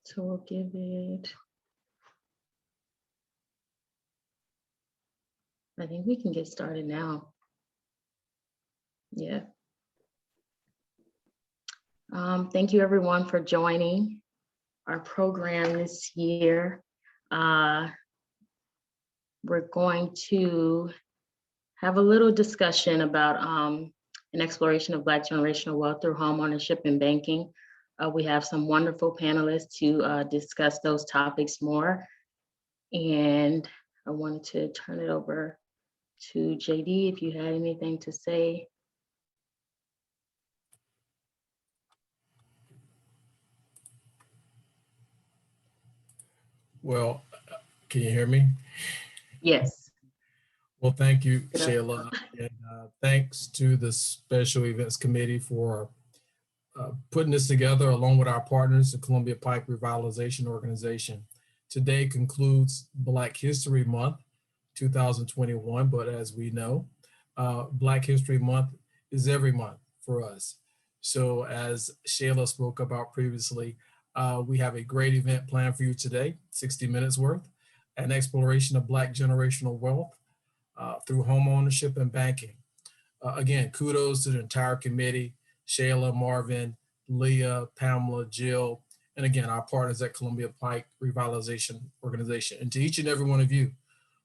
So we'll give it, I think we can get started now. Yeah. Thank you everyone for joining our program this year. We're going to have a little discussion about an exploration of Black generational wealth through homeownership and banking. We have some wonderful panelists to discuss those topics more. And I wanted to turn it over to JD if you had anything to say. Well, can you hear me? Yes. Well, thank you, Shayla. And thanks to the Special Events Committee for putting this together along with our partners, the Columbia Pike Revitalization Organization. Today concludes Black History Month 2021, but as we know, Black History Month is every month for us. So as Shayla spoke about previously, we have a great event planned for you today, 60 minutes worth, an exploration of Black generational wealth through home ownership and banking. Again, kudos to the entire committee, Shayla, Marvin, Leah, Pamela, Jill, and again, our partners at Columbia Pike Revitalization Organization. And to each and every one of you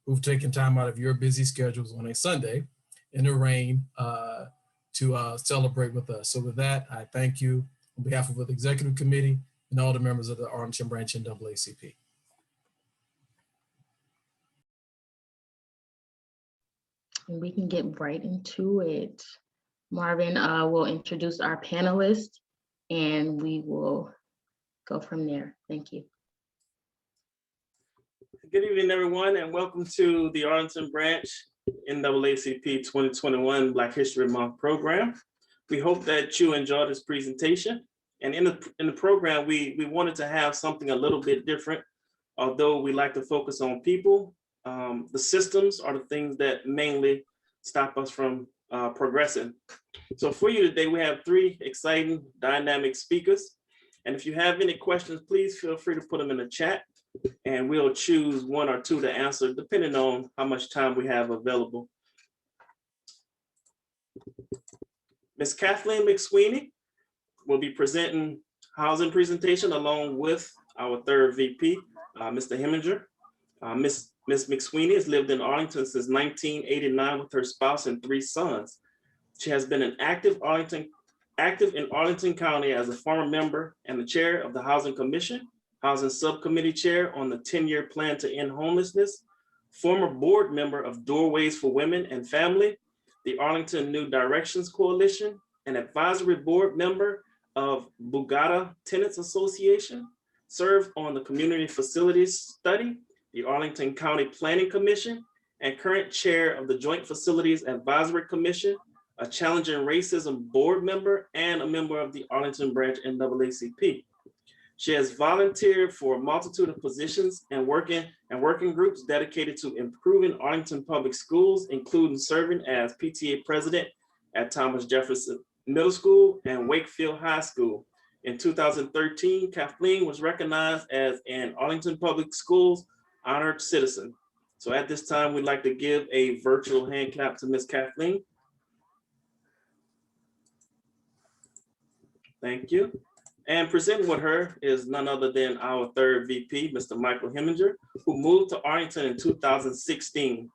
who've taken time out of your busy schedules on a Sunday in the rain to celebrate with us. So with that, I thank you on behalf of the executive committee and all the members of the Arlington branch NAACP. And we can get right into it. Marvin will introduce our panelists and we will go from there. Thank you. Good evening, everyone, and welcome to the Arlington branch NAACP 2021 Black History Month program. We hope that you enjoyed this presentation. And in the program, we wanted to have something a little bit different. Although we like to focus on people, the systems are the things that mainly stop us from progressing. So for you today, we have three exciting, dynamic speakers. And if you have any questions, please feel free to put them in the chat and we'll choose one or two to answer depending on how much time we have available. Ms. Kathleen McSweeney will be presenting housing presentation along with our third VP, Mr. Hemminger. Ms. McSweeney has lived in Arlington since 1989 with her spouse and 3 sons. She has been an active in Arlington County as a former member and the chair of the Housing Commission, Housing Subcommittee Chair on the 10-year plan to end homelessness, former board member of Doorways for Women and Family, the Arlington New Directions Coalition, an advisory board member of Bugatti Tenants Association, served on the Community Facilities Study, the Arlington County Planning Commission, and current chair of the Joint Facilities Advisory Commission, a Challenging Racism board member, and a member of the Arlington branch NAACP. She has volunteered for a multitude of positions and working groups dedicated to improving Arlington public schools, including serving as PTA president at Thomas Jefferson Middle School and Wakefield High School. In 2013, Kathleen was recognized as an Arlington Public Schools honored citizen. So at this time, we'd like to give a virtual hand clap to Ms. Kathleen. Thank you. And presenting with her is none other than our third VP, Mr. Michael Hemminger, who moved to Arlington in 2016.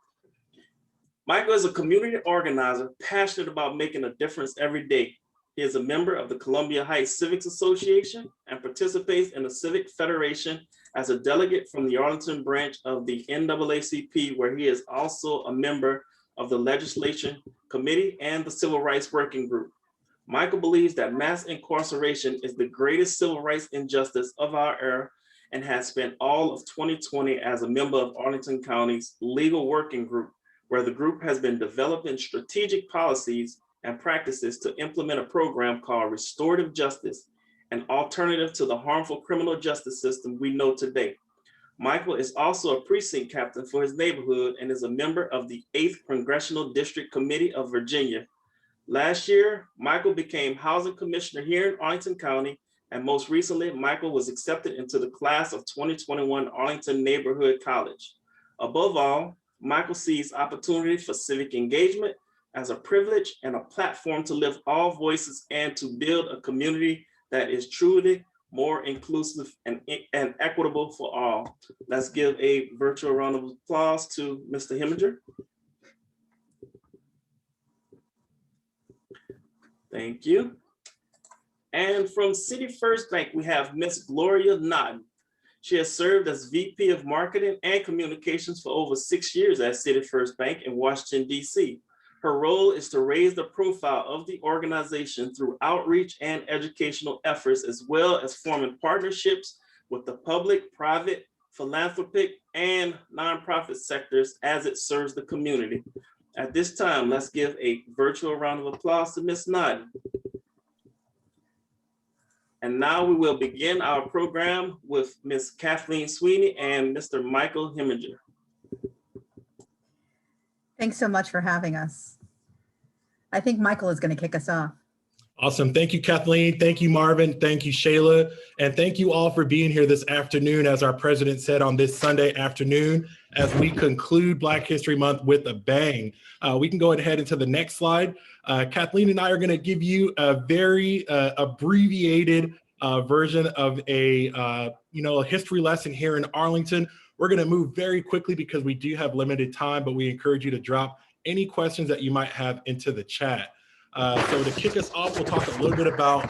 Michael is a community organizer, passionate about making a difference every day. He is a member of the Columbia Heights Civics Association and participates in the Civic Federation as a delegate from the Arlington branch of the NAACP, where he is also a member of the Legislation Committee and the Civil Rights Working Group. Michael believes that mass incarceration is the greatest civil rights injustice of our era and has spent all of 2020 as a member of Arlington County's Legal Working Group, where the group has been developing strategic policies and practices to implement a program called Restorative Justice, an alternative to the harmful criminal justice system we know today. Michael is also a precinct captain for his neighborhood and is a member of the 8th Congressional District Committee of Virginia. Last year, Michael became housing commissioner here in Arlington County And most recently, Michael was accepted into the class of 2021 Arlington Neighborhood College. Above all, Michael sees opportunity for civic engagement as a privilege and a platform to lift all voices and to build a community that is truly more inclusive and equitable for all. Let's give a virtual round of applause to Mr. Hemminger. Thank you. And from City First Bank, we have Miss Gloria Nauden. She has served as VP of Marketing and Communications for over 6 years at City First Bank in Washington, D.C. Her role is to raise the profile of the organization through outreach and educational efforts, as well as forming partnerships with the public, private, philanthropic, and nonprofit sectors as it serves the community. At this time, let's give a virtual round of applause to Ms. Nauden. And now we will begin our program with Ms. Kathleen McSweeney and Mr. Michael Hemminger. Thanks so much for having us. I think Michael is going to kick us off. Awesome. Thank you, Kathleen. Thank you, Marvin. Thank you, Shayla. And thank you all for being here this afternoon, as our president said, on this Sunday afternoon, as we conclude Black History Month with a bang. We can go ahead into the next slide. Kathleen and I are going to give you a very abbreviated version of a history lesson here in Arlington. We're going to move very quickly because we do have limited time, but we encourage you to drop any questions that you might have into the chat. So to kick us off, we'll talk a little bit about,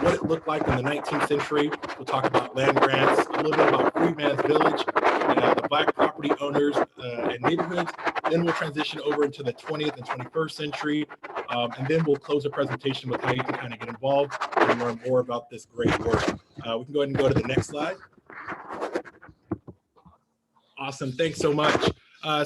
what it looked like in the 19th century. We'll talk about land grants, a little bit about Freedmans Village, the Black property owners and neighborhoods. Then we'll transition over into the 20th and 21st century. And then we'll close the presentation with how you can kind of get involved and learn more about this great work. We can go ahead and go to the next slide. Awesome, thanks so much.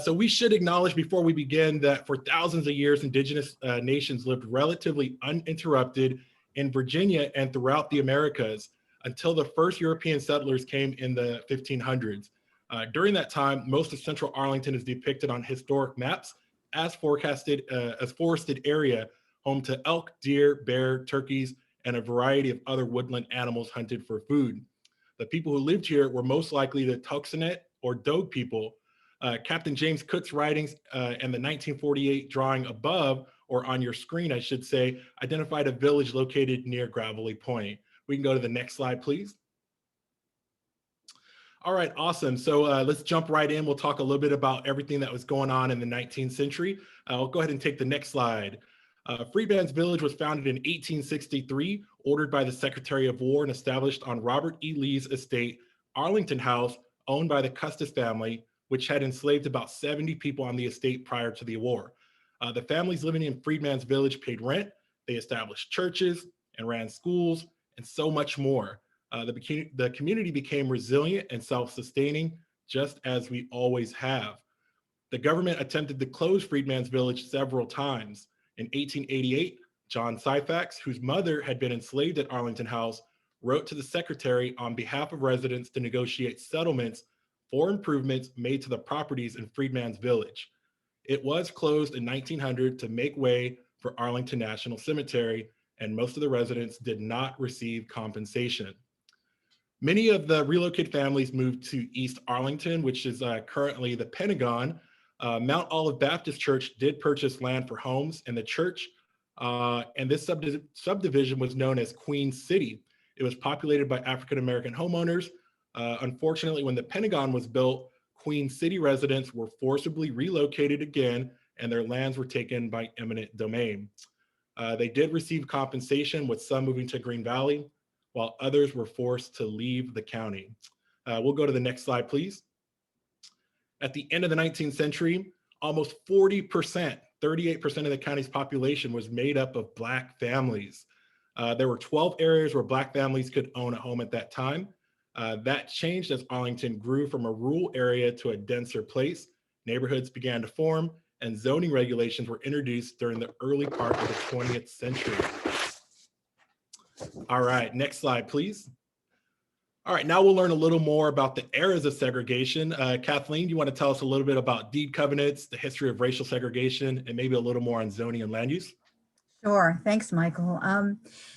So we should acknowledge before we begin that for thousands of years, indigenous nations lived relatively uninterrupted in Virginia and throughout the Americas until the first European settlers came in the 1500s. During that time, most of central Arlington is depicted on historic maps as forested area, home to elk, deer, bear, turkeys, and a variety of other woodland animals hunted for food. The people who lived here were most likely the Tuxenet or Dogue people. Captain James Cook's writings and the 1948 drawing above, or on your screen, I should say, identified a village located near Gravelly Point. We can go to the next slide, please. All right, awesome. So let's jump right in. We'll talk a little bit about everything that was going on in the 19th century. I'll go ahead and take the next slide. Freedmans Village was founded in 1863, ordered by the Secretary of War and established on Robert E. Lee's estate, Arlington House, owned by the Custis family, which had enslaved about 70 people on the estate prior to the war. The families living in Freedmans Village paid rent, they established churches and ran schools, and so much more. The community became resilient and self-sustaining, just as we always have. The government attempted to close Freedmans Village several times. In 1888, John Syphax, whose mother had been enslaved at Arlington House, wrote to the secretary on behalf of residents to negotiate settlements for improvements made to the properties in Freedmans Village. It was closed in 1900 to make way for Arlington National Cemetery, and most of the residents did not receive compensation. Many of the relocated families moved to East Arlington, which is currently the Pentagon. Mount Olive Baptist Church did purchase land for homes in the church, and this subdivision was known as Queen City. It was populated by African-American homeowners. Unfortunately, when the Pentagon was built, Queen City residents were forcibly relocated again, and their lands were taken by eminent domain. They did receive compensation, with some moving to Green Valley, while others were forced to leave the county. We'll go to the next slide, please. At the end of the 19th century, almost 40%, 38% of the county's population was made up of Black families. There were 12 areas where Black families could own a home at that time. That changed as Arlington grew from a rural area to a denser place. Neighborhoods began to form, and zoning regulations were introduced during the early part of the 20th century. All right, next slide, please. All right, now we'll learn a little more about the eras of segregation. Kathleen, do you want to tell us a little bit about deed covenants, the history of racial segregation, and maybe a little more on zoning and land use? Sure. Thanks, Michael.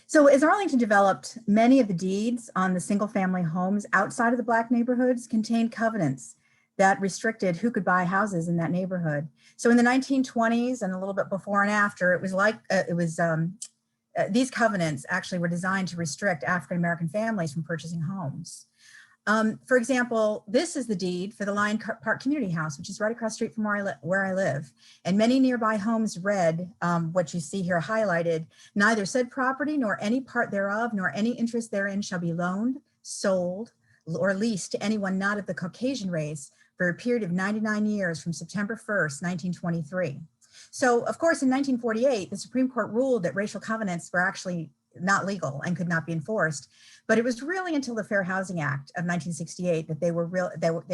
So as Arlington developed, many of the deeds on the single family homes outside of the Black neighborhoods contained covenants that restricted who could buy houses in that neighborhood. So in the 1920s and a little bit before and after, it was like, these covenants actually were designed to restrict African-American families from purchasing homes. For example, this is the deed for the Lion Park Community House, which is right across the street from where I live. And many nearby homes read what you see here highlighted: neither said property nor any part thereof nor any interest therein shall be loaned, sold, or leased to anyone not of the Caucasian race for a period of 99 years from September 1st, 1923. So of course, in 1948, the Supreme Court ruled that racial covenants were actually not legal and could not be enforced. But it was really until the Fair Housing Act of 1968 that they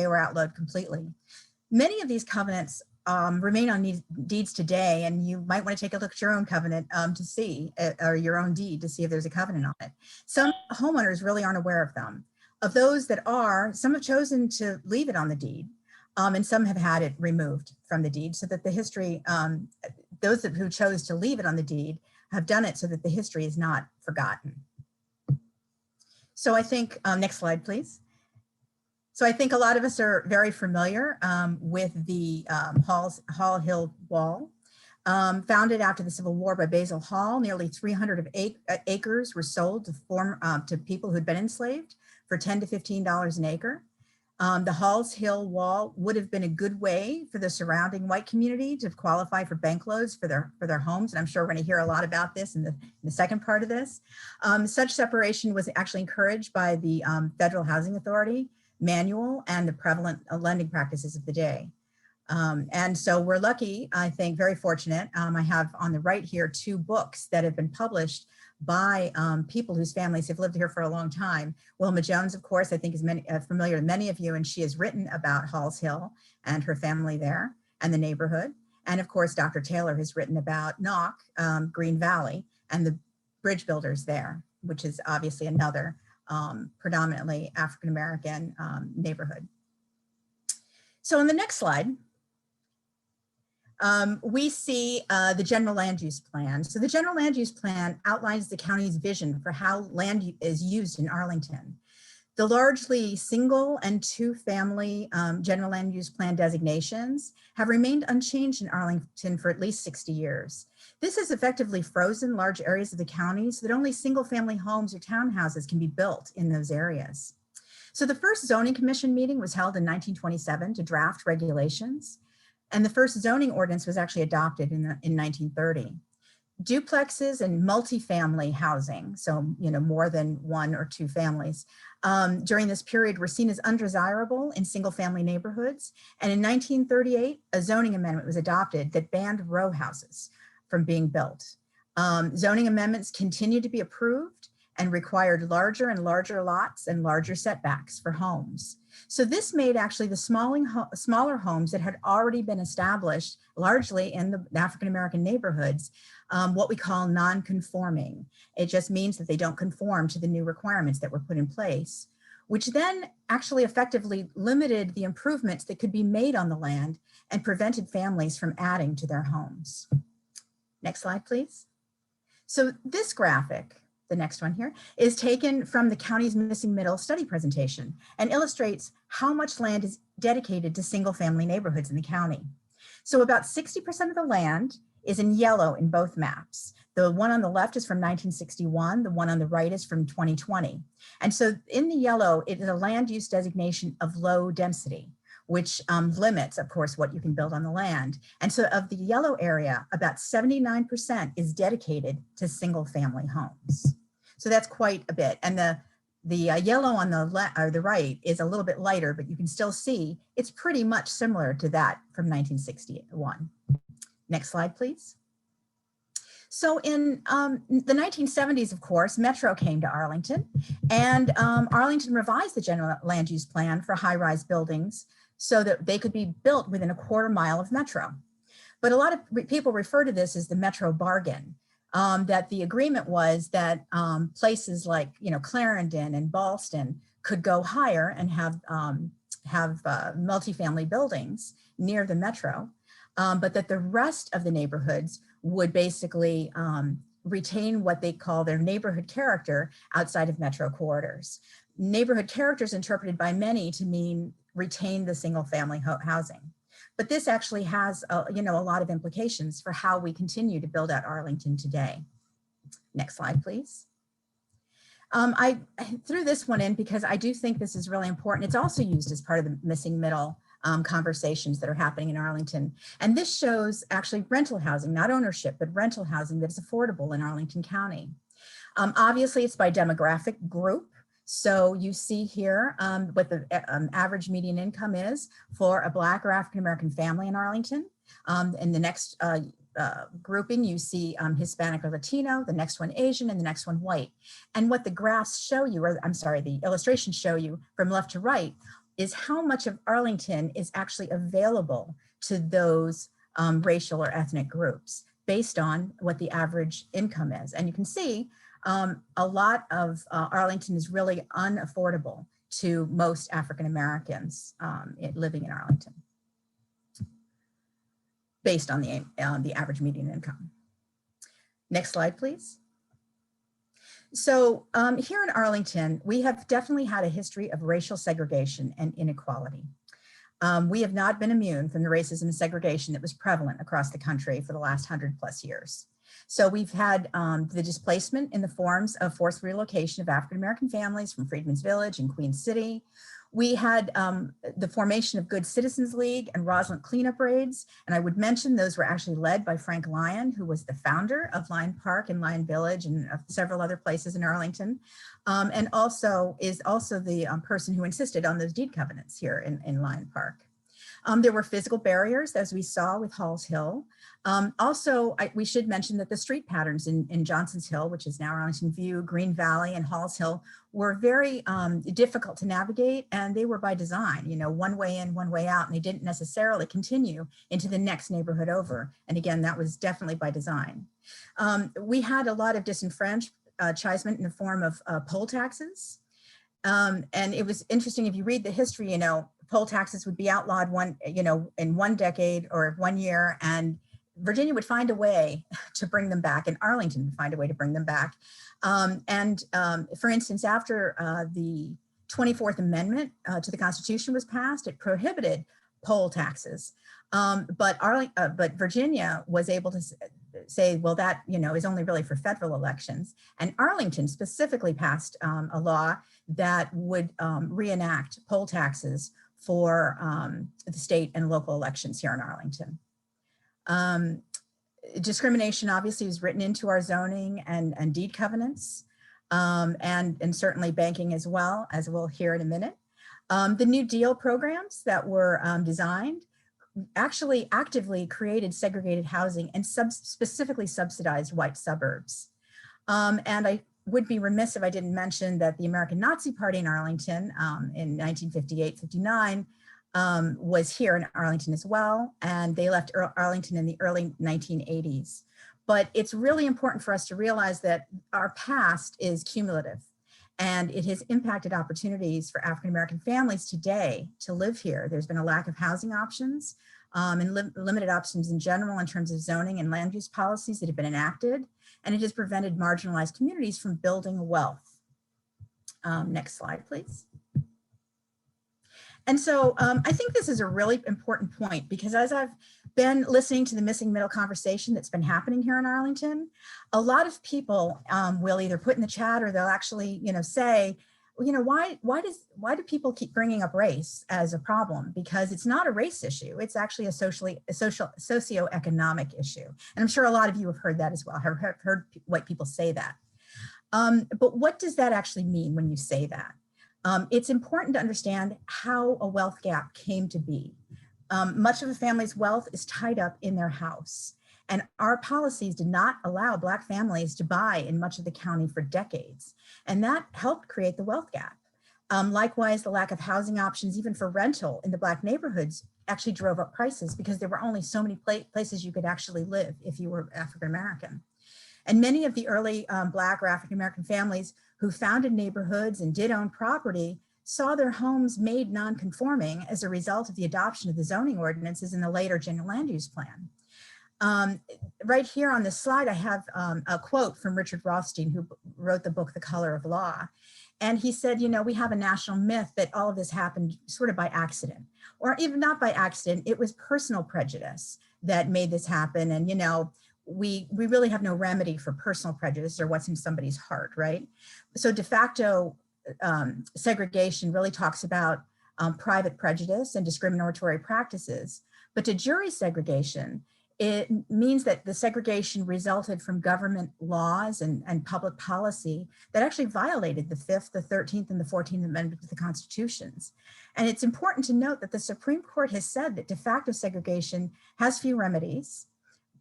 were outlawed completely. Many of these covenants remain on deeds today, and you might want to take a look at your own covenant to see, or your own deed to see if there's a covenant on it. Some homeowners really aren't aware of them. Of those that are, some have chosen to leave it on the deed, and some have had it removed from the deed so that the history, those who chose to leave it on the deed have done it so that the history is not forgotten. So I think, next slide, please. So I think a lot of us are very familiar with the Hall Hill Wall. Founded after the Civil War by Basil Hall, nearly 300 acres were sold to people who'd been enslaved for $10 to $15 an acre. The Halls Hill Wall would have been a good way for the surrounding white community to qualify for bank loans for their homes. And I'm sure we're going to hear a lot about this in the second part of this. Such separation was actually encouraged by the Federal Housing Authority manual and the prevalent lending practices of the day. And so we're lucky, I think, very fortunate. I have on the right here 2 books that have been published by people whose families have lived here for a long time. Wilma Jones, of course, I think is familiar to many of you, and she has written about Halls Hill and her family there and the neighborhood. And of course, Dr. Taylor has written about Knock, Green Valley, and the bridge builders there, which is obviously another predominantly African-American neighborhood. So on the next slide, we see the general land use plan. So the general land use plan outlines the county's vision for how land is used in Arlington. The largely single and 2-family general land use plan designations have remained unchanged in Arlington for at least 60 years. This has effectively frozen large areas of the county so that only single family homes or townhouses can be built in those areas. So the first zoning commission meeting was held in 1927 to draft regulations. And the first zoning ordinance was actually adopted in 1930. Duplexes and multifamily housing, so more than 1 or 2 families, during this period were seen as undesirable in single family neighborhoods. And in 1938, a zoning amendment was adopted that banned row houses from being built. Zoning amendments continued to be approved and required larger and larger lots and larger setbacks for homes. So this made actually the smaller homes that had already been established largely in the African-American neighborhoods, what we call non-conforming. It just means that they don't conform to the new requirements that were put in place, which then actually effectively limited the improvements that could be made on the land and prevented families from adding to their homes. Next slide, please. So this graphic, the next one here, is taken from the county's missing middle study presentation and illustrates how much land is dedicated to single family neighborhoods in the county. So about 60% of the land is in yellow in both maps. The one on the left is from 1961, the one on the right is from 2020. And so in the yellow, it is a land use designation of low density, which limits, of course, what you can build on the land. And so of the yellow area, about 79% is dedicated to single family homes. So that's quite a bit. And the yellow on the left or the right is a little bit lighter, but you can still see it's pretty much similar to that from 1961. Next slide, please. So in the 1970s, of course, Metro came to Arlington, and Arlington revised the general land use plan for high-rise buildings so that they could be built within a quarter mile of Metro. But a lot of people refer to this as the Metro bargain, that the agreement was that places like Clarendon and Ballston could go higher and have multifamily buildings near the Metro, but that the rest of the neighborhoods would basically retain what they call their neighborhood character outside of metro corridors. Neighborhood character is interpreted by many to mean retain the single family housing. But this actually has a lot of implications for how we continue to build out Arlington today. Next slide, please. I threw this one in because I do think this is really important. It's also used as part of the missing middle conversations that are happening in Arlington. And this shows actually rental housing, not ownership, but rental housing that is affordable in Arlington County. Obviously, it's by demographic group. So you see here what the average median income is for a Black or African-American family in Arlington. In the next grouping, you see Hispanic or Latino, the next one Asian, and the next one white. And what the graphs show you, or I'm sorry, the illustrations show you from left to right, is how much of Arlington is actually available to those racial or ethnic groups based on what the average income is. And you can see a lot of Arlington is really unaffordable to most African Americans living in Arlington, based on the average median income. Next slide, please. So here in Arlington, we have definitely had a history of racial segregation and inequality. We have not been immune from the racism and segregation that was prevalent across the country for the last 100+ years. So we've had the displacement in the forms of forced relocation of African-American families from Freedmans Village and Queen City. We had the formation of Good Citizens League and Roslyn cleanup raids. And I would mention those were actually led by Frank Lyon, who was the founder of Lyon Park and Lyon Village and several other places in Arlington. And also is also the person who insisted on those deed covenants here in Lyon Park. There were physical barriers, as we saw with Halls Hill. We should mention that the street patterns in Johnson's Hill, which is now Arlington View, Green Valley, and Halls Hill, were very difficult to navigate, and they were by design, one way in, one way out, and they didn't necessarily continue into the next neighborhood over. And again, that was definitely by design. We had a lot of disenfranchisement in the form of poll taxes. And it was interesting, if you read the history, poll taxes would be outlawed in one decade or 1 year, and Virginia would find a way to bring them back, and Arlington would find a way to bring them back. For instance, after the 24th Amendment to the Constitution was passed, it prohibited poll taxes. But Virginia was able to say, well, that is only really for federal elections. And Arlington specifically passed a law that would reenact poll taxes for the state and local elections here in Arlington. Discrimination obviously was written into our zoning and deed covenants, and certainly banking as well, as we'll hear in a minute. The New Deal programs that were designed actually actively created segregated housing and specifically subsidized white suburbs. And I would be remiss if I didn't mention that the American Nazi Party in Arlington in 1958-59 was here in Arlington as well, and they left Arlington in the early 1980s. But it's really important for us to realize that our past is cumulative, and it has impacted opportunities for African-American families today to live here. There's been a lack of housing options and limited options in general in terms of zoning and land use policies that have been enacted, and it has prevented marginalized communities from building wealth. Next slide, please. And so I think this is a really important point, because as I've been listening to the missing middle conversation that's been happening here in Arlington, a lot of people will either put in the chat or they'll actually, say, why do people keep bringing up race as a problem? Because it's not a race issue. It's actually a socioeconomic issue. And I'm sure a lot of you have heard that as well, have heard white people say that. But what does that actually mean when you say that? It's important to understand how a wealth gap came to be. Much of a family's wealth is tied up in their house, and our policies did not allow Black families to buy in much of the county for decades, and that helped create the wealth gap. Likewise, the lack of housing options, even for rental in the Black neighborhoods, actually drove up prices because there were only so many places you could actually live if you were African American. And many of the early Black or African American families who founded neighborhoods and did own property saw their homes made non-conforming as a result of the adoption of the zoning ordinances in the later general land use plan. Right here on this slide, I have a quote from Richard Rothstein, who wrote the book, The Color of Law. And he said, you know, we have a national myth that all of this happened sort of by accident, or even not by accident. It was personal prejudice that made this happen. And, you know, we really have no remedy for personal prejudice or what's in somebody's heart, right? So de facto segregation really talks about private prejudice and discriminatory practices. But de jure segregation, it means that the segregation resulted from government laws and public policy that actually violated the 5th, the 13th, and the 14th Amendment to the Constitutions. And it's important to note that the Supreme Court has said that de facto segregation has few remedies,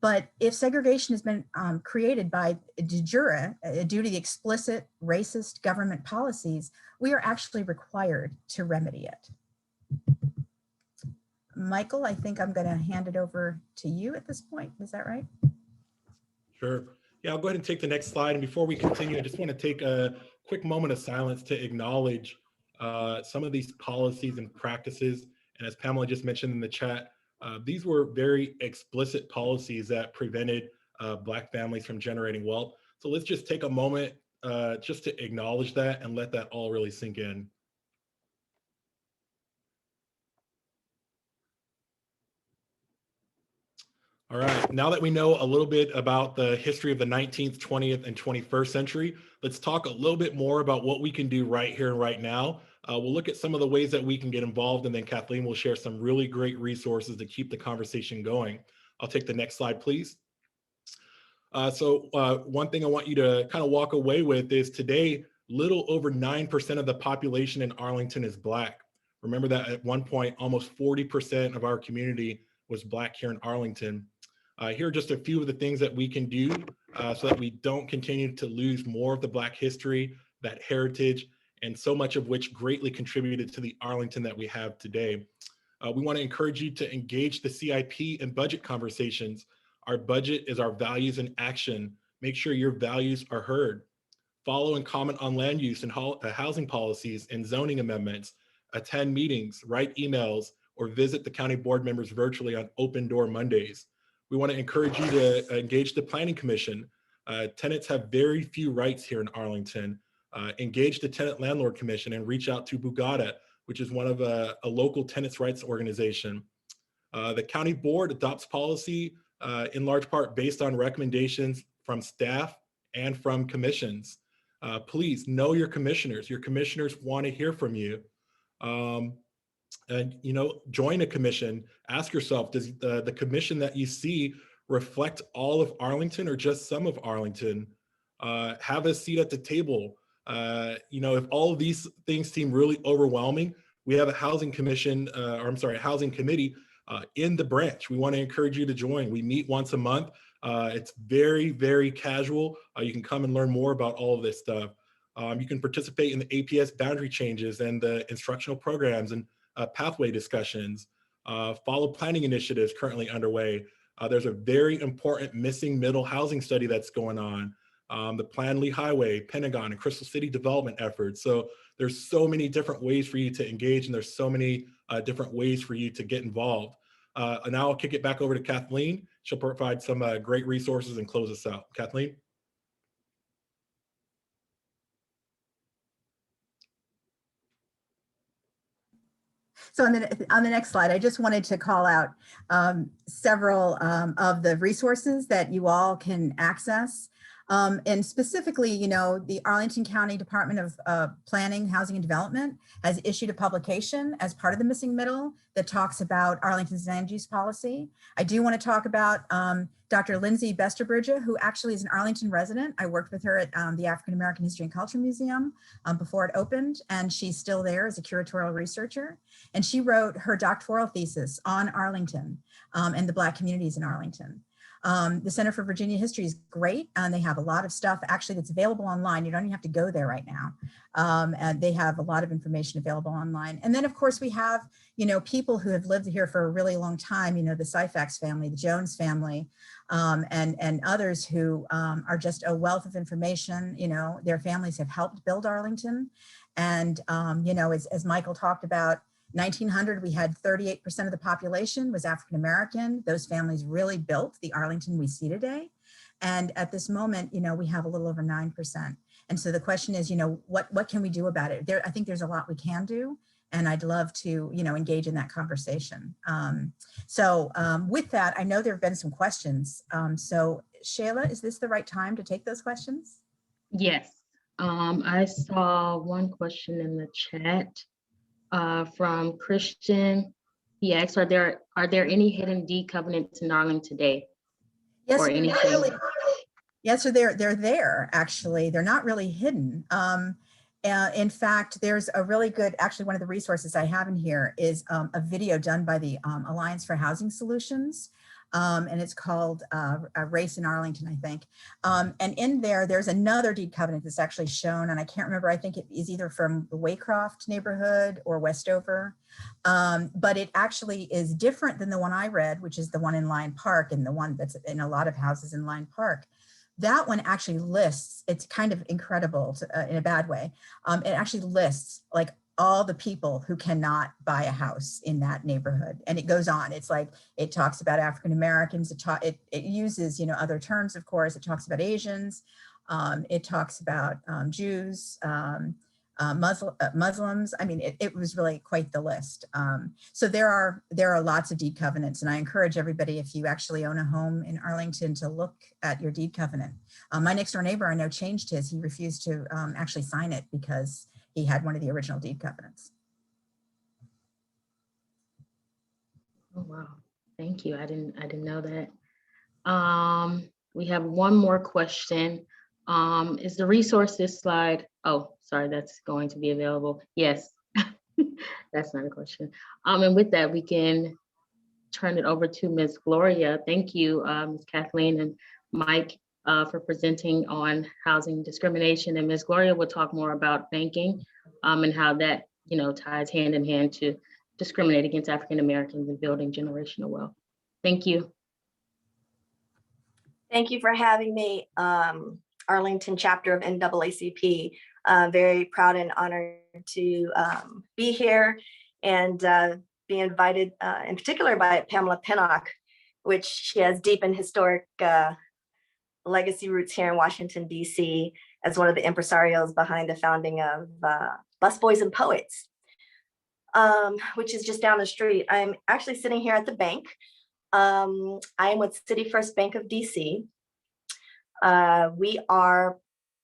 but if segregation has been created by de jure due to the explicit racist government policies, we are actually required to remedy it. Michael, I think I'm going to hand it over to you at this point. Is that right? Sure. Yeah, I'll go ahead and take the next slide. And before we continue, I just want to take a quick moment of silence to acknowledge some of these policies and practices. And as Pamela just mentioned in the chat, these were very explicit policies that prevented Black families from generating wealth. So let's just take a moment just to acknowledge that and let that all really sink in. All right, now that we know a little bit about the history of the 19th, 20th, and 21st century, let's talk a little bit more about what we can do right here and right now. We'll look at some of the ways that we can get involved, and then Kathleen will share some really great resources to keep the conversation going. I'll take the next slide, please. One thing I want you to kind of walk away with is today, little over 9% of the population in Arlington is Black. Remember that at one point, almost 40% of our community was Black here in Arlington. Here are just a few of the things that we can do so that we don't continue to lose more of the Black history, that heritage, and so much of which greatly contributed to the Arlington that we have today. We want to encourage you to engage the CIP and budget conversations. Our budget is our values in action. Make sure your values are heard. Follow and comment on land use and housing policies and zoning amendments. Attend meetings, write emails, or visit the county board members virtually on Open Door Mondays. We want to encourage you to engage the Planning Commission. Tenants have very few rights here in Arlington. Engage the Tenant Landlord Commission and reach out to Bugada, which is one of a local tenants' rights organization. The county board adopts policy in large part based on recommendations from staff and from commissions. Please know your commissioners. Your commissioners want to hear from you. And, you know, join a commission. Ask yourself, does the commission that you see reflect all of Arlington or just some of Arlington? Have a seat at the table. You know, if all of these things seem really overwhelming, we have a housing commission, housing committee in the branch. We want to encourage you to join. We meet once a month. It's very, very casual. You can come and learn more about all of this stuff. You can participate in the APS boundary changes and the instructional programs and pathway discussions. Follow planning initiatives currently underway. There's a very important missing middle housing study that's going on. The Plan Lee Highway, Pentagon, and Crystal City development efforts. So there's so many different ways for you to engage, and there's so many different ways for you to get involved. And now I'll kick it back over to Kathleen. She'll provide some great resources and close us out. Kathleen? So on the next slide, I just wanted to call out several of the resources that you all can access. And specifically, you know, the Arlington County Department of Planning, Housing and Development has issued a publication as part of the Missing Middle that talks about Arlington's land use policy. I do want to talk about Dr. Lindsay Besterbridge, who actually is an Arlington resident. I worked with her at the African American History and Culture Museum before it opened, and she's still there as a curatorial researcher. And she wrote her doctoral thesis on Arlington and the Black communities in Arlington. The Center for Virginia History is great, and they have a lot of stuff actually that's available online. You don't even have to go there right now. And they have a lot of information available online. And then of course we have, you know, people who have lived here for a really long time, you know, the Syfax family, the Jones family, and others who are just a wealth of information. You know, their families have helped build Arlington. And, you know, as Michael talked about, 1900, we had 38% of the population was African American. Those families really built the Arlington we see today. And at this moment, we have a little over 9%. And so the question is, what can we do about it? I think there's a lot we can do. And I'd love to, engage in that conversation. With that, I know there have been some questions. So Shayla, is this the right time to take those questions? Yes. I saw one question in the chat from Christian. He asked, are there any hidden deed covenants in Arlington today? Yes, or anything? Yes, so they're there, actually. They're not really hidden. In fact, there's a really good, actually one of the resources I have in here is a video done by the Alliance for Housing Solutions. And it's called A Race in Arlington, I think. And in there's another deed covenant that's actually shown, and I can't remember, I think it is either from the Waycroft neighborhood or Westover. But it actually is different than the one I read, which is the one in Lyon Park and the one that's in a lot of houses in Lyon Park. That one actually lists, it's kind of incredible in a bad way. It actually lists like all the people who cannot buy a house in that neighborhood. And it goes on. It's like, it talks about African Americans. It uses, other terms, of course. It talks about Asians. It talks about Jews, Muslims. I mean, it was really quite the list. So there are lots of deed covenants, and I encourage everybody, if you actually own a home in Arlington, to look at your deed covenant. My next door neighbor, I know, changed his. He refused to actually sign it because he had one of the original deed covenants. Oh, wow. Thank you. I didn't know that. We have one more question. Is the resources slide? Oh, sorry, that's going to be available. Yes, that's not a question. And with that, we can turn it over to Ms. Gloria. Thank you, Ms. Kathleen and Mike, for presenting on housing discrimination. And Ms. Gloria will talk more about banking and how that, ties hand in hand to discriminate against African Americans and building generational wealth. Thank you. Thank you for having me, Arlington chapter of NAACP. Very proud and honored to be here and be invited in particular by Pamela Pinnock, which she has deep and historic legacy roots here in Washington, D.C. as one of the impresarios behind the founding of Busboys and Poets, which is just down the street. I'm actually sitting here at the bank. I am with City First Bank of DC. We are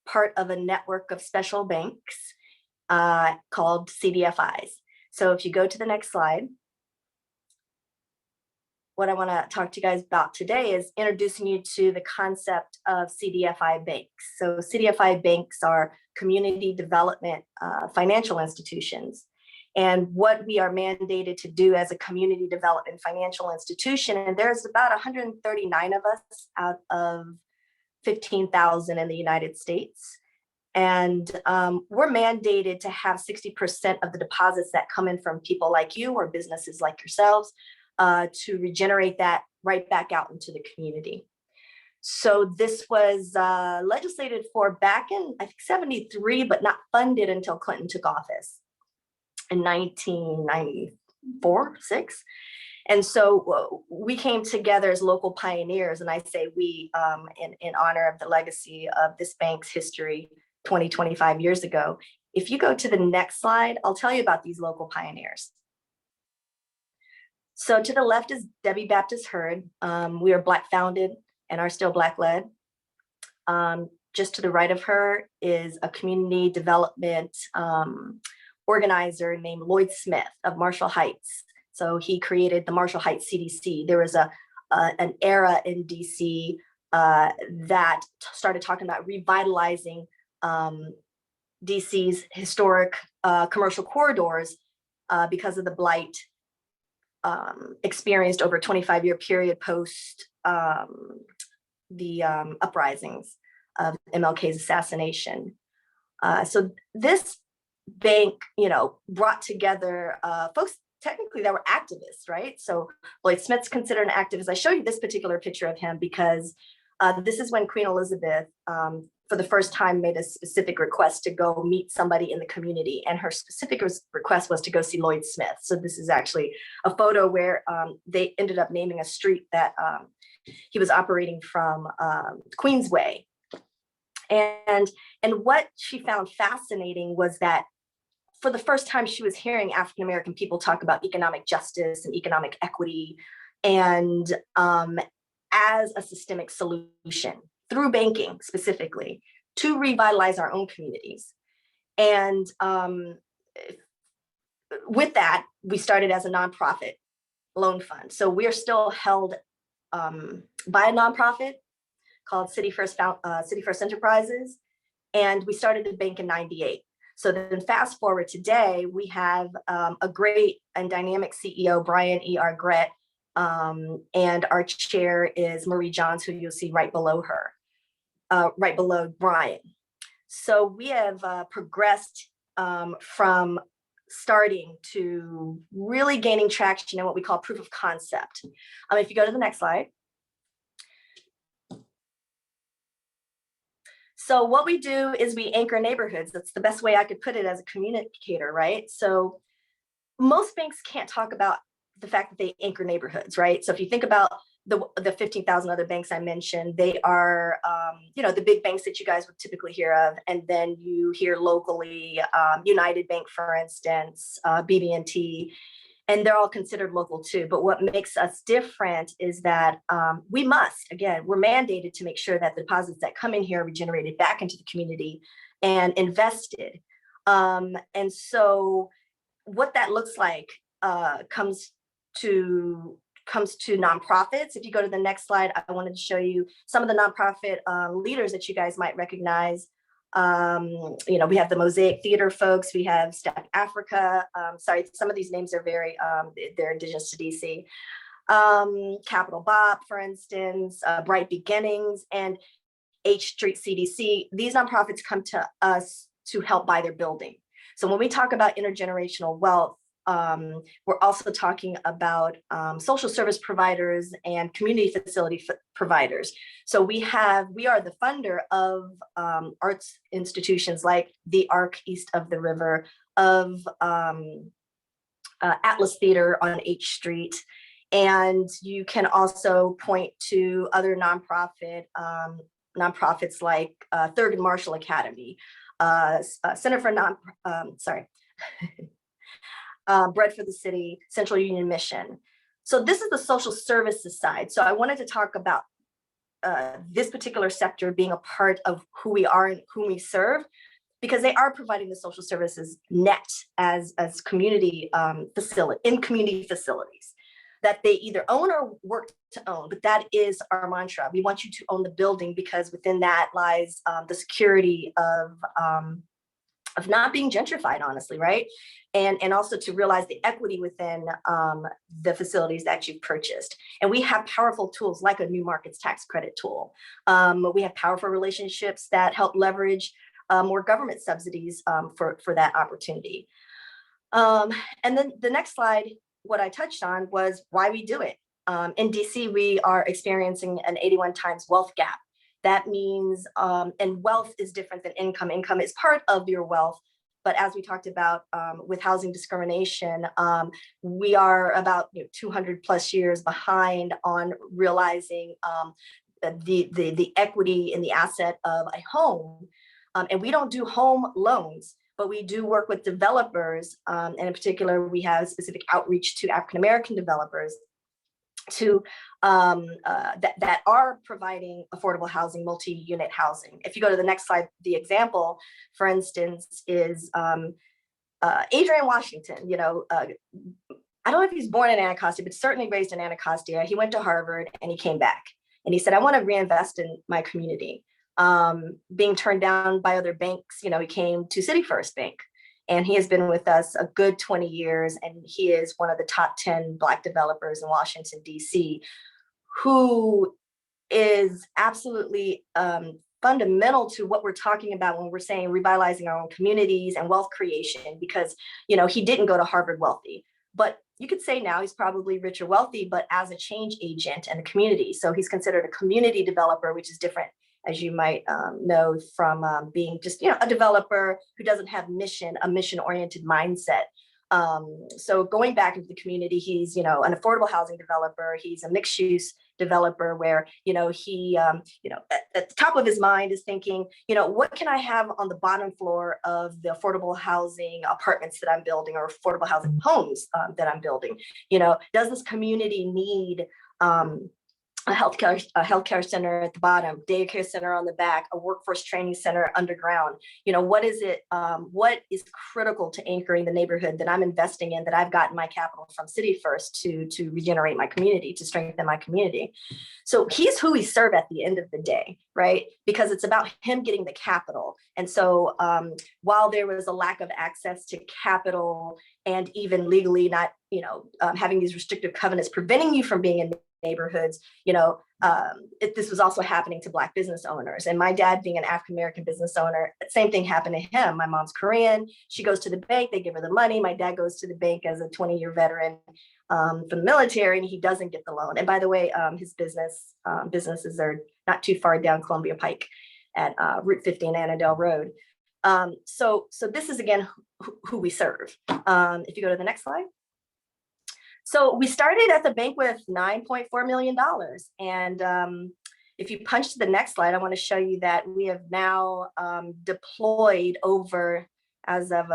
part of a network of special banks called CDFIs. So if you go to the next slide, what I want to talk to you guys about today is introducing you to the concept of CDFI banks. So CDFI banks are community development financial institutions. And what we are mandated to do as a community development financial institution, and there's about 139 of us out of 15,000 in the United States. And we're mandated to have 60% of the deposits that come in from people like you or businesses like yourselves to regenerate that right back out into the community. So this was legislated for back in, I think, 73, but not funded until Clinton took office in 1994, 6. And so we came together as local pioneers, and I say we in honor of the legacy of this bank's history 20, 25 years ago. If you go to the next slide, I'll tell you about these local pioneers. So to the left is Debbie Baptist Hurd. We are Black founded and are still Black led. Just to the right of her is a community development organizer named Lloyd Smith of Marshall Heights. So he created the Marshall Heights CDC. There was an era in DC that started talking about revitalizing DC's historic commercial corridors because of the blight experienced over a 25-year period post the uprisings of MLK's assassination. So this bank, brought together folks technically that were activists, right? So Lloyd Smith's considered an activist. I show you this particular picture of him because This is when Queen Elizabeth, for the first time, made a specific request to go meet somebody in the community. And her specific request was to go see Lloyd Smith. So this is actually a photo where they ended up naming a street that he was operating from, Queensway. And what she found fascinating was that for the first time, she was hearing African-American people talk about economic justice and economic equity, and as a systemic solution through banking specifically to revitalize our own communities. And with that, we started as a nonprofit loan fund. So we're still held by a nonprofit called City First Enterprises. And we started the bank in '98. So then fast forward today, we have a great and dynamic CEO, Brian E.R. Gret, and our chair is Marie Johns, who you'll see right below her, right below Brian. So we have progressed from starting to really gaining traction in what we call proof of concept. If you go to the next slide. So what we do is we anchor neighborhoods. That's the best way I could put it as a communicator, right? So most banks can't talk about the fact that they anchor neighborhoods, right? So if you think about the 15,000 other banks I mentioned, they are, the big banks that you guys would typically hear of. And then you hear locally, United Bank, for instance, BB&T, and they're all considered local too. But what makes us different is that we're mandated to make sure that the deposits that come in here are regenerated back into the community and invested. And so what that looks like comes to nonprofits. If you go to the next slide, I wanted to show you some of the nonprofit leaders that you guys might recognize. We have the Mosaic Theater folks, we have Step Africa. Sorry, some of these names are they're indigenous to DC. Capital Bop, for instance, Bright Beginnings, and H Street CDC. These nonprofits come to us to help buy their building. So when we talk about intergenerational wealth, we're also talking about social service providers and community facility providers. So we are the funder of arts institutions like the Arc east of the river, of Atlas Theater on H Street. And you can also point to other nonprofits like Thurgood Marshall Academy, Center for Bread for the City, Central Union Mission. So this is the social services side. So I wanted to talk about this particular sector being a part of who we are and whom we serve, because they are providing the social services net as community community facilities that they either own or work to own. But that is our mantra. We want you to own the building, because within that lies the security of not being gentrified, honestly, right? And also to realize the equity within the facilities that you've purchased. And we have powerful tools like a new markets tax credit tool. We have powerful relationships that help leverage more government subsidies for that opportunity. And then the next slide, what I touched on was why we do it. In DC, we are experiencing an 81 times wealth gap. That means, and wealth is different than income. Income is part of your wealth. But as we talked about with housing discrimination, we are about 200 plus years behind on realizing the equity in the asset of a home. And we don't do home loans, but we do work with developers. And in particular, we have specific outreach to African-American developers to that are providing affordable housing, multi-unit housing. If you go to the next slide, the example, for instance, is Adrian Washington. I don't know if he's born in Anacostia, but certainly raised in Anacostia. He went to Harvard and he came back and he said, I want to reinvest in my community. Being turned down by other banks, he came to City First Bank. And he has been with us a good 20 years, and he is one of the top 10 Black developers in Washington, D.C., who is absolutely fundamental to what we're talking about when we're saying revitalizing our own communities and wealth creation, because, he didn't go to Harvard wealthy, but you could say now he's probably rich or wealthy, but as a change agent in the community. So he's considered a community developer, which is different, as you might know, from being just, a developer who doesn't have a mission-oriented mindset. So going back into the community, he's, an affordable housing developer. He's a mixed use developer where, he, at the top of his mind is thinking, what can I have on the bottom floor of the affordable housing apartments that I'm building, or affordable housing homes that I'm building? Does this community need a healthcare center at the bottom, daycare center on the back, a workforce training center underground? What is it? What is critical to anchoring the neighborhood that I'm investing in, that I've gotten my capital from City First to regenerate my community, to strengthen my community? So he's who we serve at the end of the day, right? Because it's about him getting the capital. And so while there was a lack of access to capital, and even legally not, having these restrictive covenants preventing you from being in neighborhoods, this was also happening to Black business owners. And my dad, being an African-American business owner, the same thing happened to him. My mom's Korean. She goes to the bank, they give her the money. My dad goes to the bank as a 20-year veteran from the military, and he doesn't get the loan. And by the way, his businesses are not too far down Columbia Pike at Route 50 and Annandale Road. So this is, again, who we serve. If you go to the next slide. So we started at the bank with $9.4 million. And if you punch to the next slide, I want to show you that we have now deployed over, as of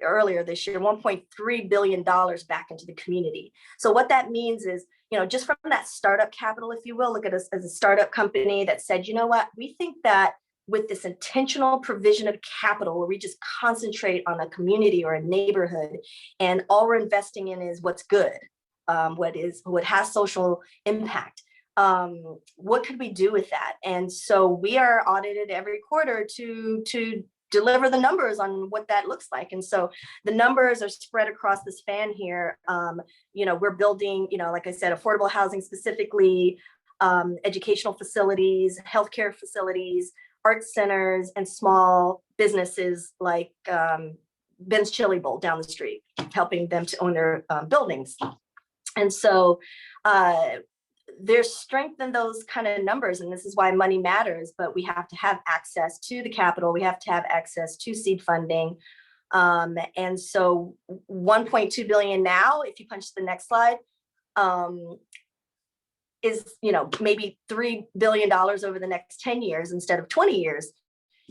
earlier this year, $1.3 billion back into the community. So what that means is, just from that startup capital, if you will, look at us as a startup company that said, what, we think that with this intentional provision of capital, where we just concentrate on a community or a neighborhood, and all we're investing in is what's good, what has social impact. What could we do with that? And so we are audited every quarter to deliver the numbers on what that looks like. And so the numbers are spread across the span here. We're building, like I said, affordable housing specifically, educational facilities, healthcare facilities, art centers, and small businesses like Ben's Chili Bowl down the street, helping them to own their buildings. And so there's strength in those kind of numbers, and this is why money matters, but we have to have access to the capital. We have to have access to seed funding. And so 1.2 billion now, if you punch to the next slide, is, maybe $3 billion over the next 10 years instead of 20 years.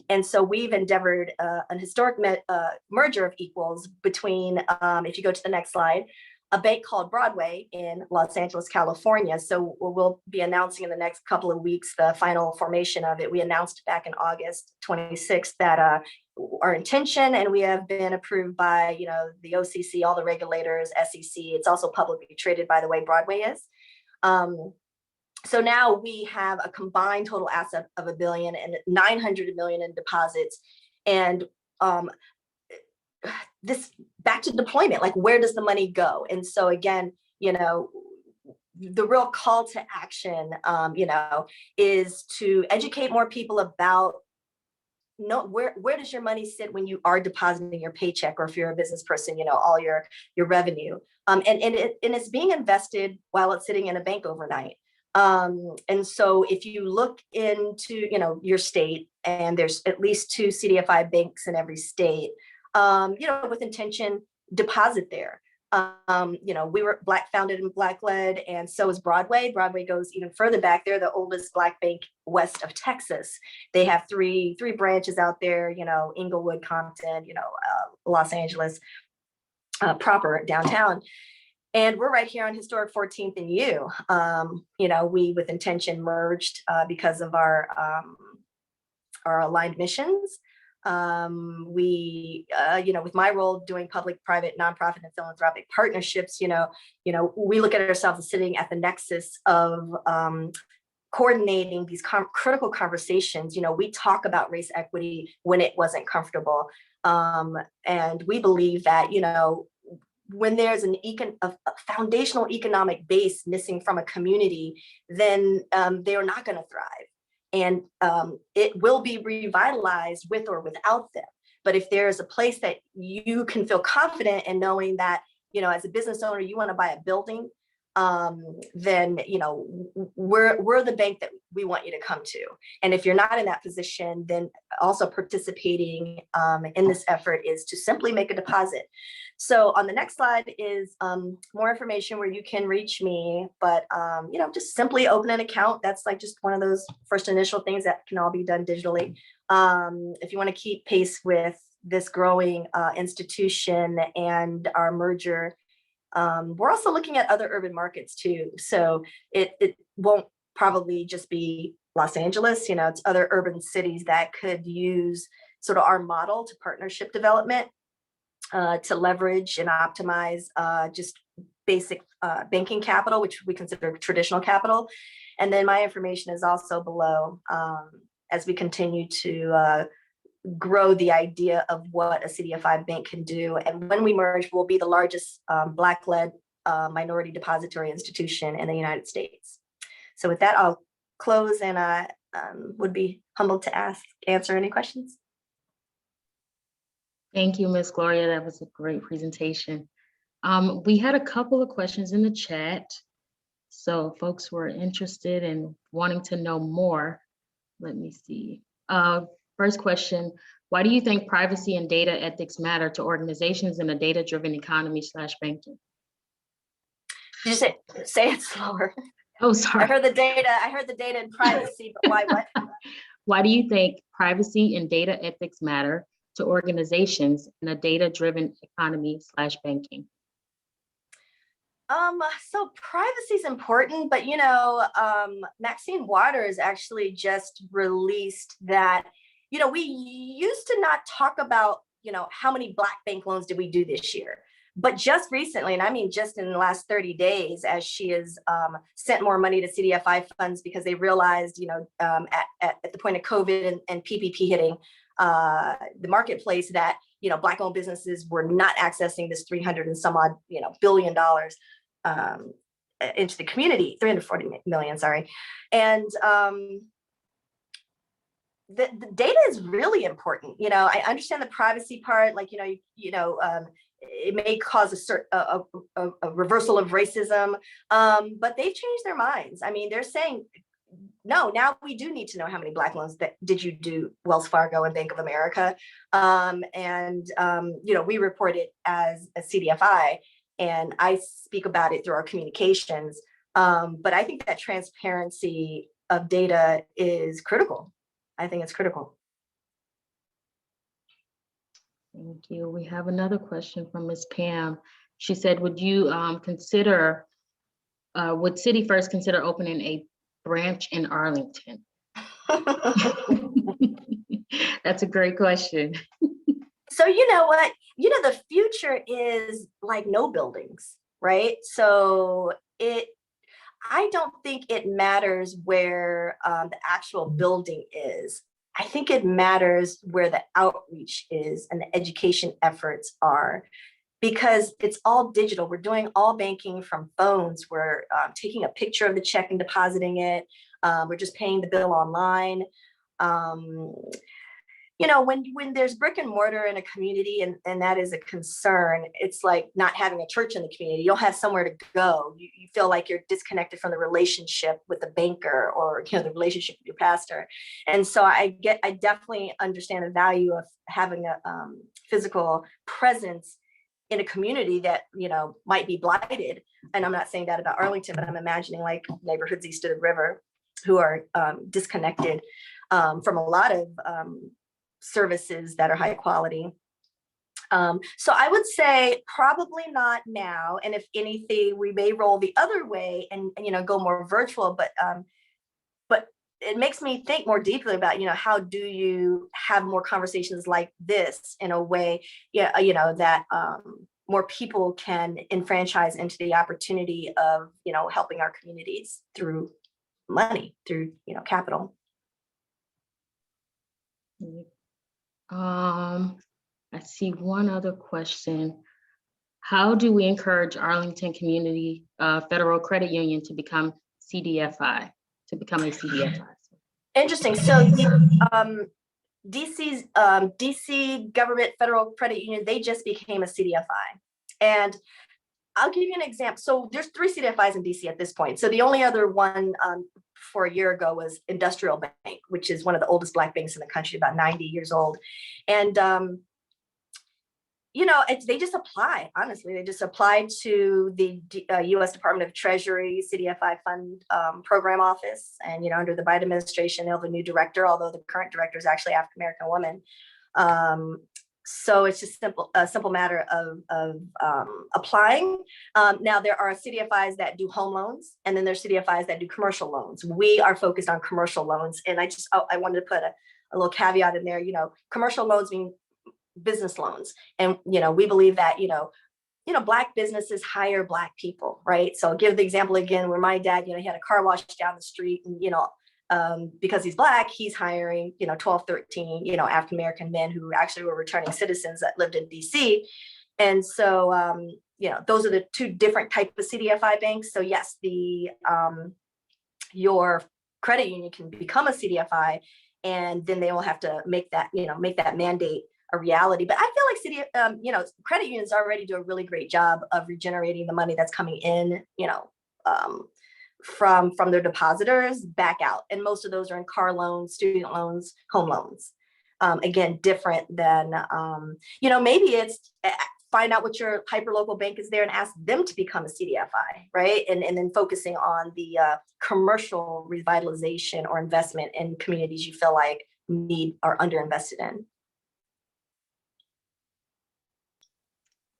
And so we've endeavored an historic merger of equals between, if you go to the next slide, a bank called Broadway in Los Angeles, California. So we'll be announcing in the next couple of weeks the final formation of it. We announced back in August 26th that our intention, and we have been approved by, the OCC, all the regulators, SEC. It's also publicly traded, by the way, Broadway is. So now we have a combined total asset of $1 billion and $900 million in deposits. And this back to deployment, like, where does the money go? And so again, the real call to action, is to educate more people about where does your money sit when you are depositing your paycheck, or if you're a business person, all your revenue, and it's being invested while it's sitting in a bank overnight. And so if you look into, your state, and there's at least 2 CDFI banks in every state, with intention, deposit there. We were Black founded and Black led, and so is Broadway. Broadway goes even further back. They're the oldest Black bank west of Texas. They have three branches out there, Inglewood, Compton, Los Angeles, proper downtown. And we're right here on historic 14th and U. We with intention merged because of our aligned missions. With my role doing public, private, nonprofit, and philanthropic partnerships, we look at ourselves as sitting at the nexus of coordinating these critical conversations. We talk about race equity when it wasn't comfortable. And we believe that, when there's a foundational economic base missing from a community, then they are not going to thrive. And it will be revitalized with or without them. But if there's a place that you can feel confident in knowing that as a business owner, you want to buy a building, then, we're the bank that we want you to come to. And if you're not in that position, then also participating in this effort is to simply make a deposit. So on the next slide is more information where you can reach me, but, just simply open an account. That's like just one of those first initial things that can all be done digitally. If you want to keep pace with this growing institution and our merger, we're also looking at other urban markets too. So it won't probably just be Los Angeles, it's other urban cities that could use sort of our model to partnership development to leverage and optimize just basic banking capital, which we consider traditional capital. And then my information is also below as we continue to grow the idea of what a CDFI bank can do. And when we merge, we'll be the largest Black-led minority depository institution in the United States. So with that, I'll close, and I would be humbled to answer any questions. Thank you, Ms. Gloria. That was a great presentation. We had a couple of questions in the chat. So folks were interested in wanting to know more. Let me see. First question, why do you think privacy and data ethics matter to organizations in a data-driven economy / banking? Did you say it slower? Oh, sorry. I heard the data and privacy, but why what? Why do you think privacy and data ethics matter to organizations in a data-driven economy / banking? So privacy is important, but Maxine Waters actually just released that, we used to not talk about, how many Black bank loans did we do this year? But just recently, and I mean just in the last 30 days, as she has sent more money to CDFI funds because they realized, at the point of COVID and PPP hitting the marketplace that, Black-owned businesses were not accessing this 300 and some odd, billion dollars into the community, 340 million, sorry. And the data is really important. I understand the privacy part, like, it may cause a reversal of racism, but they've changed their minds. I mean, they're saying, no, now we do need to know how many Black loans that did you do, Wells Fargo and Bank of America. We report it as a CDFI, and I speak about it through our communications. But I think that transparency of data is critical. I think it's critical. Thank you. We have another question from Ms. Pam. She said, would you would City First consider opening a branch in Arlington? That's a great question. So you know what? The future is like no buildings, right? So I don't think it matters where the actual building is. I think it matters where the outreach is and the education efforts are, because it's all digital. We're doing all banking from phones. We're taking a picture of the check and depositing it. We're just paying the bill online. When there's brick and mortar in a community, and that is a concern, it's like not having a church in the community. You don't have somewhere to go. You feel like you're disconnected from the relationship with the banker or the relationship with your pastor. And so I definitely understand the value of having a physical presence in a community that might be blighted. And I'm not saying that about Arlington, but I'm imagining like neighborhoods east of the river who are disconnected from a lot of services that are high quality. So I would say probably not now. And if anything, we may roll the other way and go more virtual, but it makes me think more deeply about, how do you have more conversations like this in a way, that more people can enfranchise into the opportunity of, helping our communities through money, through, capital. I see one other question. How do we encourage Arlington Community Federal Credit Union to become CDFI, to become a CDFI? Interesting. So DC's DC Government Federal Credit Union, they just became a CDFI. And I'll give you an example. So there's 3 CDFIs in DC at this point. So the only other one for a year ago was Industrial Bank, which is one of the oldest Black banks in the country, about 90 years old. And, you know, they just apply, honestly. They just applied to the US Department of Treasury CDFI Fund Program Office. And, you know, under the Biden administration, they'll have a new director, although the current director is actually African-American woman. So it's just a simple matter of applying. Now there are CDFIs that do home loans, and then there's CDFIs that do commercial loans. We are focused on commercial loans, and I wanted to put a little caveat in there. You know, commercial loans mean business loans, and you know we believe that you know Black businesses hire Black people, right? So I'll give the example again where my dad, you know, he had a car wash down the street, and you know. Because he's Black, he's hiring, 12, 13, African-American men who actually were returning citizens that lived in DC. And so, those are the 2 different types of CDFI banks. So yes, your credit union can become a CDFI, and then they will have to make that mandate a reality. But I feel like credit unions already do a really great job of regenerating the money that's coming in, from their depositors back out. And most of those are in car loans, student loans, home loans. Again, different than, maybe it's find out what your hyperlocal bank is there and ask them to become a CDFI, right? And then focusing on the commercial revitalization or investment in communities you feel like need or underinvested in.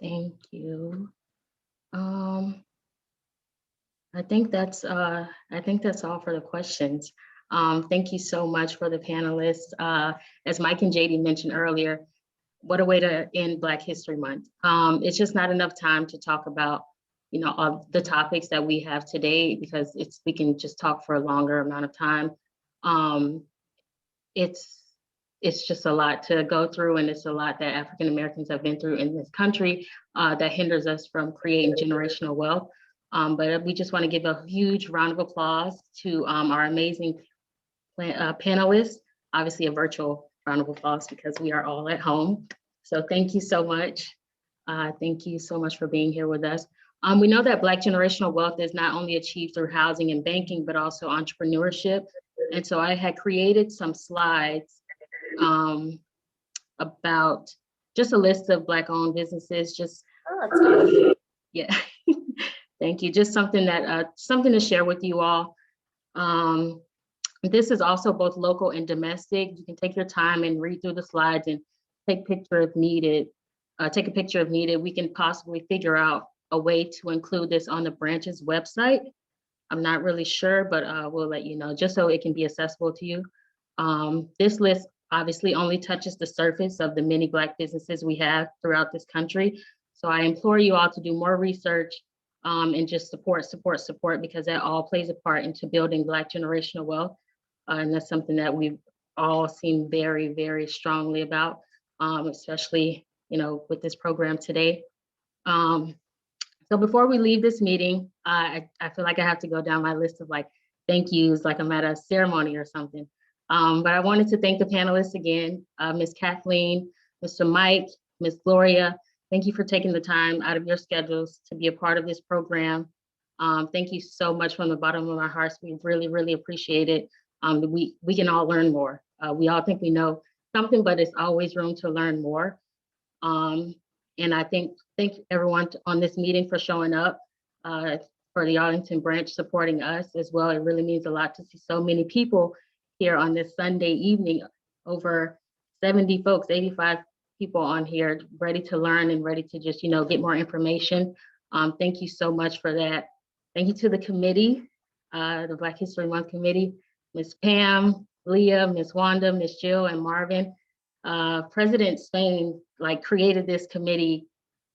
Thank you. I think that's all for the questions. Thank you so much for the panelists. As Mike and JD mentioned earlier, what a way to end Black History Month. It's just not enough time to talk about, all the topics that we have today, because we can just talk for a longer amount of time. It's just a lot to go through, and it's a lot that African Americans have been through in this country that hinders us from creating generational wealth. But we just want to give a huge round of applause to our amazing panelists, obviously a virtual round of applause because we are all at home. So thank you so much. Thank you so much for being here with us. We know that Black generational wealth is not only achieved through housing and banking, but also entrepreneurship. And so I had created some slides about just a list of Black-owned businesses, yeah. Thank you. Just something to share with you all. This is also both local and domestic. You can take your time and read through the slides and take a picture if needed. We can possibly figure out a way to include this on the branch's website. I'm not really sure, but we'll let you know, just so it can be accessible to you. This list obviously only touches the surface of the many Black businesses we have throughout this country. So I implore you all to do more research and just support, because that all plays a part into building Black generational wealth. And that's something that we've all seen very, very strongly about, especially, with this program today. So before we leave this meeting, I feel like I have to go down my list of thank yous, like I'm at a ceremony or something. But I wanted to thank the panelists again, Ms. Kathleen, Mr. Mike, Ms. Gloria. Thank you for taking the time out of your schedules to be a part of this program. Thank you so much from the bottom of our hearts. We really, really appreciate it. We can all learn more. We all think we know something, but it's always room to learn more. And I thank everyone on this meeting for showing up, for the Arlington branch supporting us as well. It really means a lot to see so many people here on this Sunday evening, over 70 folks, 85 people on here ready to learn and ready to just, get more information. Thank you so much for that. Thank you to the committee, the Black History Month committee, Ms. Pam, Leah, Ms. Wanda, Ms. Jill, and Marvin. President Spain created this committee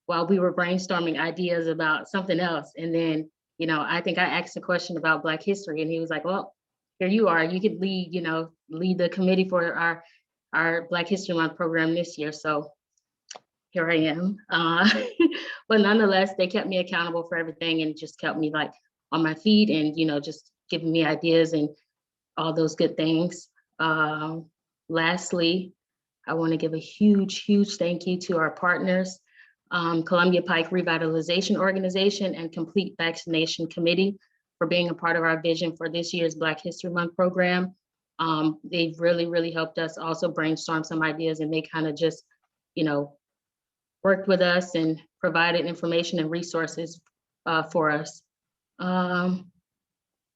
while we were brainstorming ideas about something else. And then, I think I asked a question about Black history, and he was like, well, here you are, you could lead the committee for our Black History Month program this year. So here I am. But nonetheless, they kept me accountable for everything and just kept me on my feet and, just giving me ideas and all those good things. Lastly, I want to give a huge, huge thank you to our partners. Columbia Pike Revitalization Organization, and Complete Vaccination Committee for being a part of our vision for this year's Black History Month program. They've really helped us also brainstorm some ideas, and they kind of just, worked with us and provided information and resources for us.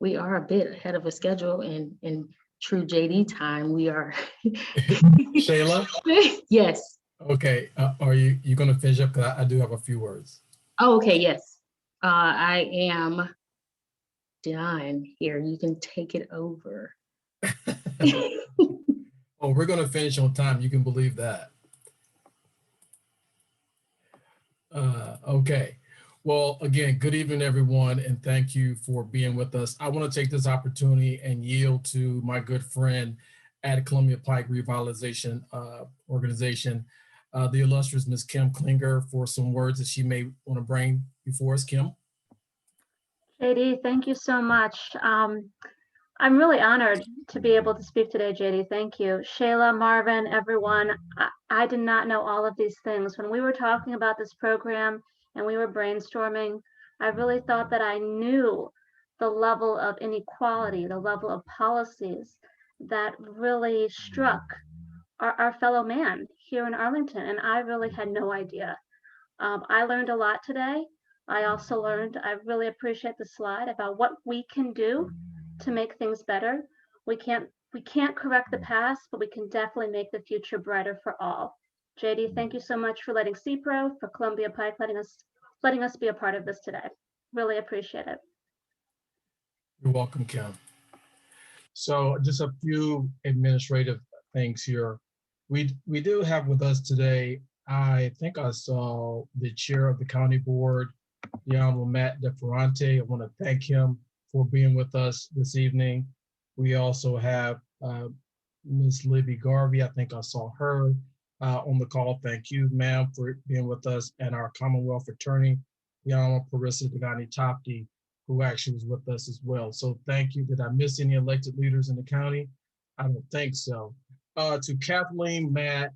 We are a bit ahead of a schedule in true JD time. We are. Shayla? Yes. Okay, are you going to finish up? Because I do have a few words. Oh, okay, yes. I am done here. You can take it over. Oh, we're going to finish on time. You can believe that. Okay. Well, again, good evening, everyone, and thank you for being with us. I want to take this opportunity and yield to my good friend at Columbia Pike Revitalization Organization, the illustrious Ms. Kim Klinger, for some words that she may want to bring before us. Kim? JD, thank you so much. I'm really honored to be able to speak today, JD. Thank you. Shayla, Marvin, everyone. I did not know all of these things. When we were talking about this program and we were brainstorming, I really thought that I knew the level of inequality, the level of policies that really struck our fellow man here in Arlington. And I really had no idea. I learned a lot today. I also learned, I really appreciate the slide about what we can do to make things better. We can't correct the past, but we can definitely make the future brighter for all. JD, thank you so much for letting CPRO, for Columbia Pike, letting us be a part of this today. Really appreciate it. You're welcome, Kim. So just a few administrative things here. We do have with us today, I think I saw the chair of the county board, the Honorable Matt DeFerrante. I want to thank him for being with us this evening. We also have Ms. Libby Garvey. I think I saw her on the call. Thank you, ma'am, for being with us. And our Commonwealth Attorney, the Honorable Parissa Dagani Tapti, who actually was with us as well. So thank you. Did I miss any elected leaders in the county? I don't think so. To Kathleen, Mike,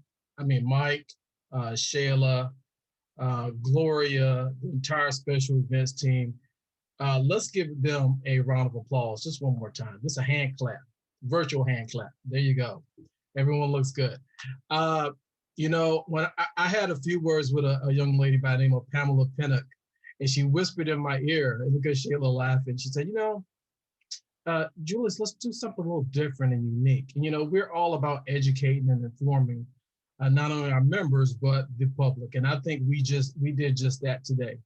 Shayla, Gloria, the entire special events team, let's give them a round of applause just one more time. Just a hand clap, virtual hand clap. There you go. Everyone looks good. When I had a few words with a young lady by the name of Pamela Pinnock, and she whispered in my ear, and because Shayla laughed, and she said, Julius, let's do something a little different and unique. And we're all about educating and informing not only our members, but the public. And I think we did just that today.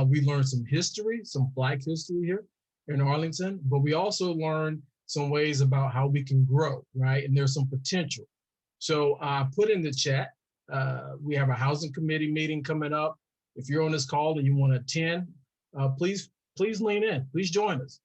We learned some history, some Black history here in Arlington, but we also learned some ways about how we can grow, right? And there's some potential. So I put in the chat, we have a housing committee meeting coming up. If you're on this call and you want to attend, please lean in, please join us.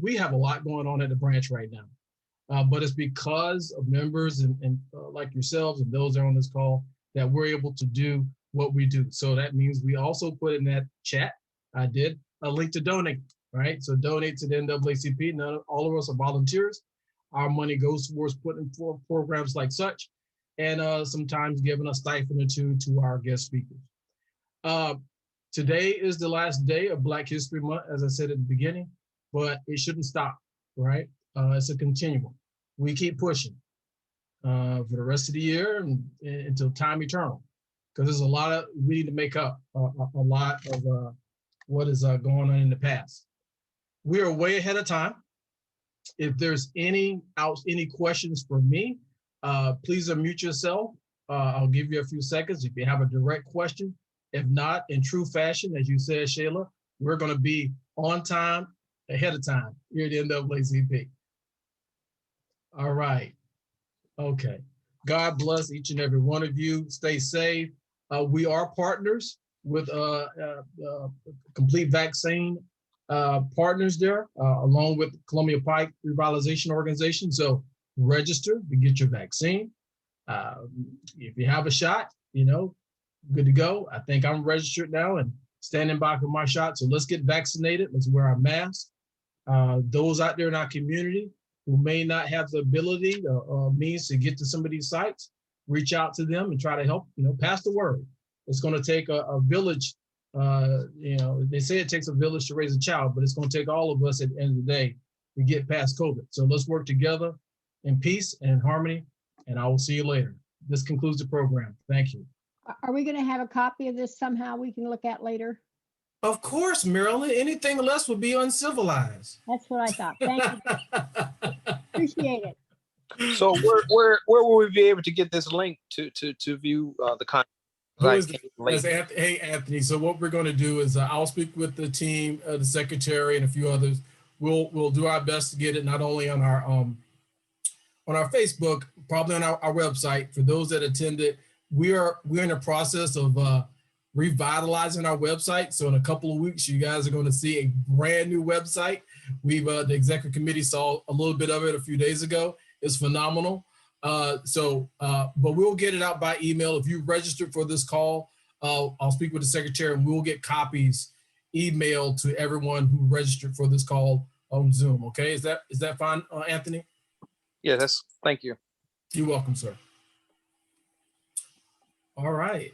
We have a lot going on at the branch right now, but it's because of members and like yourselves and those that are on this call that we're able to do what we do. So that means we also put in that chat, I did a link to donate, right? So donate to the NAACP. All of us are volunteers. Our money goes towards putting forth programs like such, and sometimes giving a stipend or two to our guest speakers. Today is the last day of Black History Month, as I said at the beginning, but it shouldn't stop, right? It's a continuum. We keep pushing for the rest of the year and until time eternal, because there's a lot we need to make up a lot of what is going on in the past. We are way ahead of time. If there's any questions for me, please unmute yourself. I'll give you a few seconds if you have a direct question. If not, in true fashion, as you said, Shayla, we're going to be on time, ahead of time here at the NAACP. All right. Okay. God bless each and every one of you. Stay safe. We are partners with Complete Vaccine partners there, along with Columbia Pike Revitalization Organization. So register to get your vaccine. If you have a shot, good to go. I think I'm registered now and standing by for my shot. So let's get vaccinated. Let's wear our masks. Those out there in our community who may not have the ability or means to get to some of these sites, reach out to them and try to help, pass the word. It's going to take a village. You know, they say it takes a village to raise a child, but it's going to take all of us at the end of the day to get past COVID. So let's work together in peace and in harmony, and I will see you later. This concludes the program. Thank you. Are we going to have a copy of this somehow we can look at later? Of course, Marilyn. Anything less would be uncivilized. That's what I thought. Thank you. Appreciate it. So where will we be able to get this link to view the content? Hey, Anthony. So what we're going to do is I'll speak with the team, the secretary, and a few others. We'll do our best to get it not only on our Facebook, probably on our website. For those that attended, we're in the process of revitalizing our website. So in a couple of weeks, you guys are going to see a brand new website. The executive committee saw a little bit of it a few days ago. It's phenomenal. But we'll get it out by email. If you registered for this call, I'll speak with the secretary and we'll get copies emailed to everyone who registered for this call on Zoom. Okay, is that fine, Anthony? Yeah, thank you. You're welcome, sir. All right.